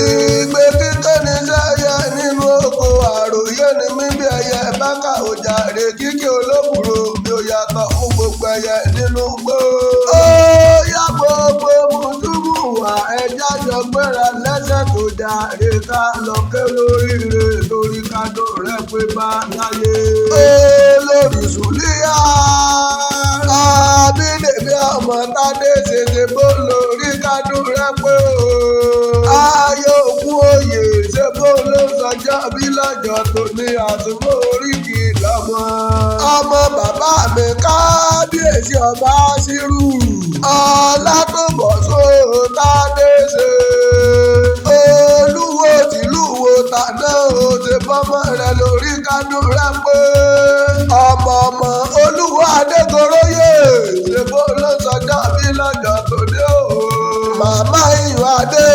Ìgbé kíkẹ́ ní sẹ́yẹ nínú oko àròyé ni mí bí ẹyẹ bákà òjàre kíkẹ́ olóbùrò mi ò yàtọ̀ fún gbogbo ẹyẹ nínú gbó. Ó yá gbogbo mùtúmùwà ẹja jọ gbéra lẹ́sẹ̀ tó jàre ká lọ ké lóríire lórí kádò rẹ̀ pé bá láyé. Olórí Sùlíyà Àbídèmí ọmọ Tádé ṣèṣe bó lórí kádò rẹ̀ pé o. Ayé òkú oyè ṣe bó ló sọjọ́ bí lọ́jọ́ tó ní àtúbọ̀ oríkì lọ́mọ. Ọmọ bàbá mi Kábíyèsí ọba Ṣírù Ọlátúnbọ̀sún Tádé ṣe. Olúwo tìlú wo tàná o ṣe bọ́mọ rẹ̀ lórí kádò rẹ̀ pé. Ọmọ Olúwo Adégoróyè ṣe bó ló sọjọ́ bí lọ́jọ́ tó ní o. Màmá Ìyàndé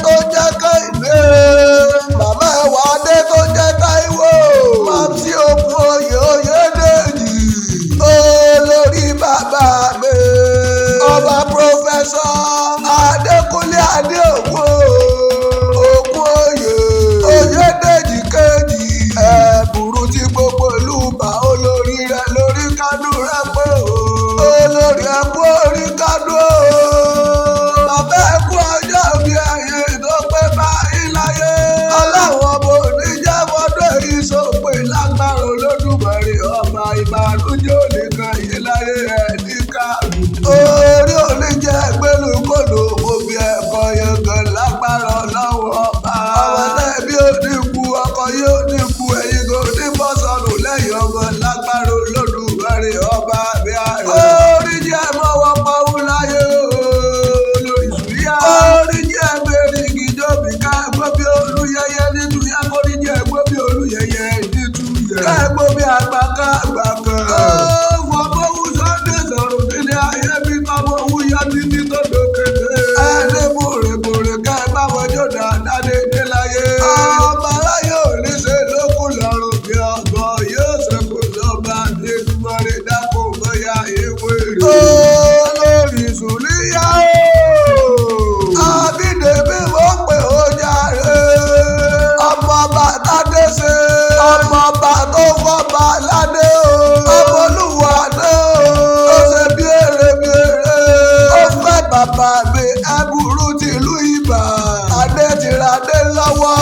tó jẹ́ Kẹ́hìndé. Màmá Ẹwàdé tó jẹ́ Táíwò. Màmí òkú oyè Oyèdèjì. Olórí bàbá mi. Ọba Pírọ́fẹ́sọ̀ Adékúnlé Adéògùn. Òkú oyè Oyèdèjì kejì. Ẹ̀bùrú tí gbogbo ìlú bá olórí rẹ̀ lórí kádù rẹ̀ pé o. Olórí ẹ̀kú orí kádù o. Bàbá ẹ̀kú ọjọ́ bí ayé tó pé báyìí láyé. Ọlọ́run ọmọ òní jẹ́ fọdún èyí sópin lágbára Olódùmarè ọba ìbànújẹ́ òní kan yìí láyé ẹ̀ ní káàbù. Orí òní jẹ́ gbẹ́lúkọ̀lù òbí ẹ̀kọ́ yangan lágbára Ọlọ́run ọba. Ọmọ náà bí ó ní kú ọkọ yóò ní kú ẹ̀yìn kò ní bọ́ sọnù lẹ́yìn ọmọ lágbára Olódùmarè ọba bí ààrẹ. Orí jẹ́ mọ́wọ́ pọ́wú láyé Olórí Sùlíyà. Orí jẹ́ mẹ́rin ìgìjọ́bì ká ẹgbẹ́ bí olúyẹyẹ nínú yá kórí jẹ́ ẹgbẹ́ bí olúyẹyẹ nínú yẹ. Ká ẹgbẹ́ bí àgbà ká àgbà kan. Fọmọ́wú Sunday sọ̀rọ̀ nílé ayé bí kọ́mọ́wú yá títí tó dókèdè. Ẹni bòrèbòrè ká ẹ bá wọn jò dáadáa dé láyé. Ọmọ aráyé ò ní ṣe lókùn lọ́rùn bí ọgbọ́n yóò ṣẹ́kù lọ́ba Adédùmarè dákò bóyá ewé rè. Olórí Sùlíyà Àbídèmí mo pè ó jàre. Ọmọọba Tádé ṣe. Ọmọọba tó fọba ládé o. Ọmọ Olúwa náà ó ṣe bí èrè. Ó fẹ́ bàbá mi ẹ̀bùrú tìlú Ìbà. Adé ti ra dé lọ́wọ́.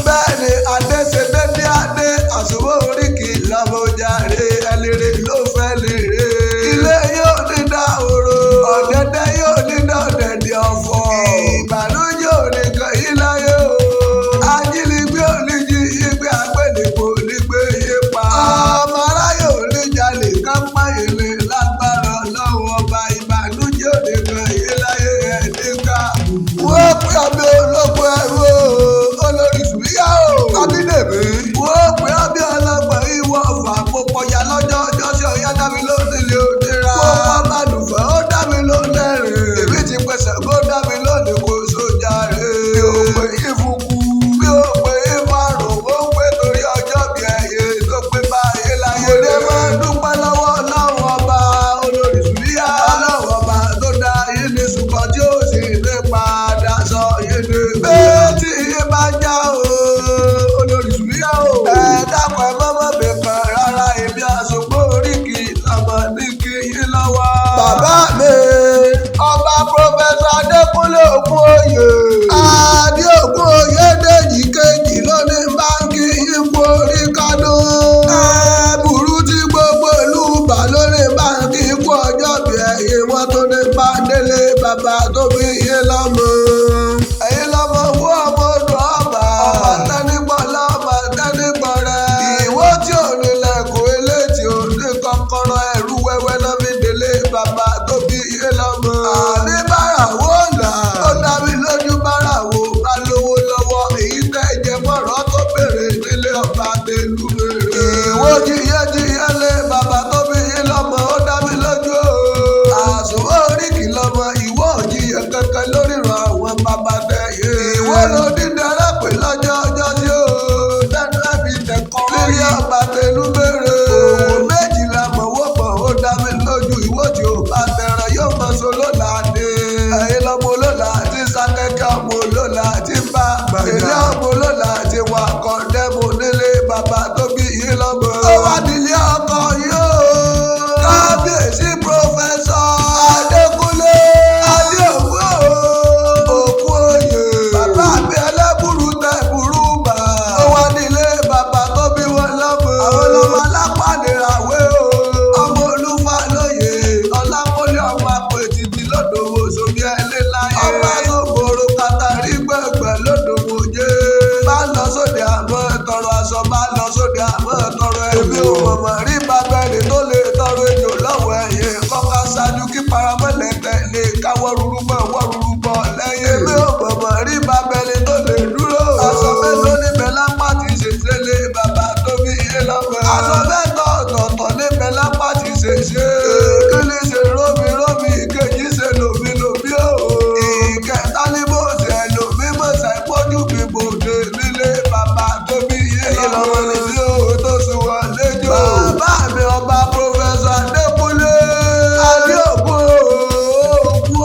Bẹ́ẹ̀ ni Adé ṣe dédé Adé. Àsùnwó oríkì lọ́mọ jàre ẹlẹ́rẹ́ ló fẹ́ lèrè. Ilé yóò ní dáhùrò. Ọ̀dẹ̀dẹ̀ yóò ní dọ̀dẹ̀dẹ̀ ọ̀fọ̀. Ìbànújẹ́ ò ní kan yí láyé o. Ajínigbé ò ní jí igbe àgbẹ̀dẹ̀kọ̀ ò ní gbé yé pa. Ọmọ aráyé ò ní jalè ká páyèlé lágbára Ọlọ́run ọba. Ìbànújẹ́ ò ní kan yí láyé ẹ̀ ní ká. Wọ́n pè ọbẹ̀ ológun ẹrú o. Olórí Sùlíyà o. Àbídèmí. Wọ́n pè ọbẹ̀ ọlọ́gbọ̀n ìwọ̀ ọ̀fà àpòpọ̀yà lọ́jọ́ ọjọ́ sí ọ̀yá dámi ló nílé òdìrà. Wọ́n pa Bàdùfẹ́ ó dámi ló lẹ́rìn. Èmi ti pèsè kó dámi lónìí kò sójà rè. Mi ò pè ìfúkú. Mi ò pè ìfarùn. Ó ń pè torí ọjọ́ bí ẹyẹ tó pé báyé láyé. Mo dé máa dúpẹ́ lọ́wọ́ Ọlọ́run ọba Olórí Sùlíyà. Ọlọ́run ọba tó dá yín ní ṣùgbọ́n tí ó sì ní padà sọ yín ní. Bẹ́ẹ̀ tí iye bá já o Olórí Sùlíyà o. Ẹ dákun ẹ mọ́mọ́ mi kan rárá èmi àsopọ̀ oríkì lọ́mọ ní kí yín lọ́wọ́. Bàbá mi Ọba Pírọ́fẹ́sọ̀ Adékúnlé Ògúnoyè. Adéògùn Oyèdèjì kejì ló ní báńkì ipò orí kádù. Ẹ̀bùrú tí gbogbo ìlú bà ló ní báńkì ipò ọjọ́ bí ẹ̀yìn wọn tó ní bá délé bàbá tó bí yé lọ́mọ. Ẹ̀yin lọ́mọ fún ọmọ odò ọba. Ọba tẹ́nígbọ́ lọ́mọ tẹ́nígbọ́ rẹ̀. Ìwọ tí ò ní lẹ́kùn eléjì ò ní kọ́kọ́rọ́ ẹ̀rú wẹ́wẹ́ náà fi délé bàbá tó bí yé lọ́mọ. Àní báràwó là. Ó dá mi lójú báràwó bá lówó lọ́wọ́. Èyí tẹ́ jẹ mọ́rọ́ tó bèrè nílé ọba tẹ̀lú bèrè. Ìwọ jiyẹ́ lé bàbá tó bí yé lọ́mọ ó dá mi lójú o. Àsùnwó oríkì lọ́mọ ìwọ òjìyẹ kankan lórí ìran àwọn bàbá tẹ̀yẹ. Ìwọ ló ní dẹ́rẹ́ pé lọ́jọ́ ọjọ́ tí ó dẹ́rẹ́ fi tẹ̀kọ́. Lórí ọba tẹ̀lú bèrè. Òwò méjìlá mọ̀wọ́pọ̀ ó dá mi lójú. Ìwọ tí ò bá tẹ̀ràn yóò mọ̀ so lọ́la dé. Ẹ̀yin lọ́mọ olóla ti sákẹ́kẹ́ ṣe ṣe. Kíní ṣe rómi ìkejì ṣe lòmí o. Ìkẹta ní bó ṣe lòmí mọ̀ṣẹ́ pọ́jú bíbòde nílé bàbá tó bí yé lọ́mọ nìyí o tó sùn wọlé jò. Bàbá mi ọba Prọfẹ̀sọ̀ Adékúnlé Adéògùn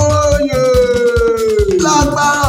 òye. Lágbára